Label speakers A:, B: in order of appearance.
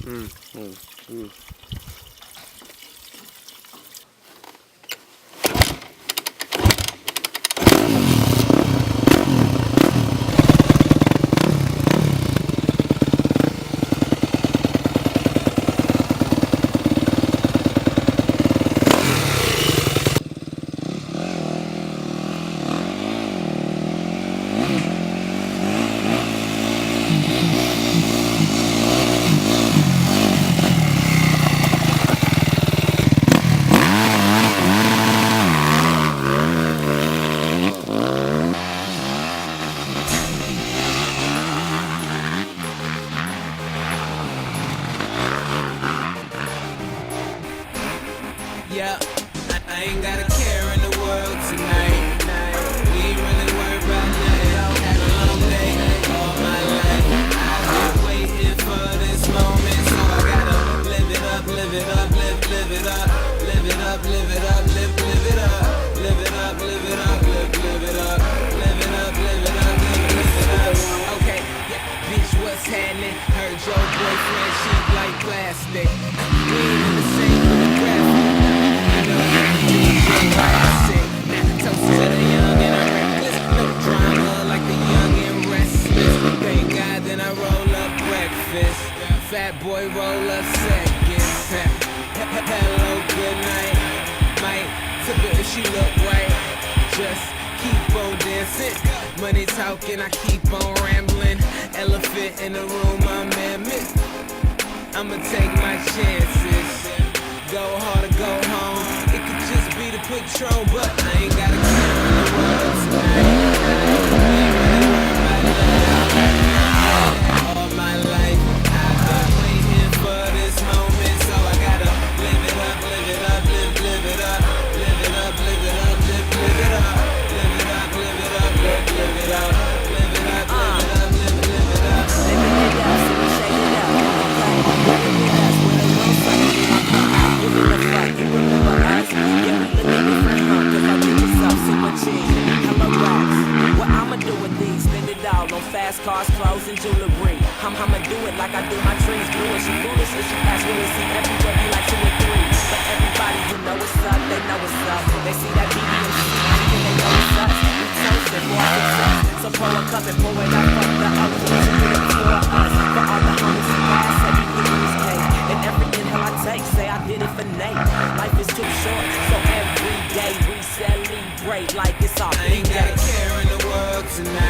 A: Mm, mm, mm.
B: Yeah, I ain't got a care in the world tonight. We ain't really worried about nothing. Had a long day all my life. I've been waiting for this moment, so I gotta live it up, live it up, live it up, live it up, live it up, live it up, live it up, live it up, live it up, live it up, live it up, live it up. Okay, yeah, bitch, what's happening? Heard your boyfriend cheap like plastic. We ain't in the same demographic. Toast to the young and the reckless. No drama like the young and restless. Thank God then I roll up breakfast. Fat boy roll up seconds. Hello, good night. Might tip her if she look right. Just keep on dancing. Money talking, I keep on rambling. Elephant in the room, I'm mammoth. I'ma take my chances. Go hard or go home. It could just be the Patron, but I ain't got a care in the world tonight. All my life, I've been waiting for this moment, so I gotta live it up, live it up, live it up, live it up, live it up, live it up, live it up, live it up, live it up, live it up, live it up, live it up.
C: Fast cars, clothes, and jewelry. I'ma do it like I do my dreams. Blue and she foolish and she pass really see everywhere be like 2 or 3. But everybody who know what's up, they know what's up. They see that BB and C and they know what's up. We toasted for our success. So pour a cup and pour it out for the others. To do it for us. For all the homies who pass, everything in this cake. And every inhale I take, say I did it for Nate. Life is too short, so every day we celebrate like it's our
B: I
C: big
B: ain't got
C: day.
B: a care in the world tonight.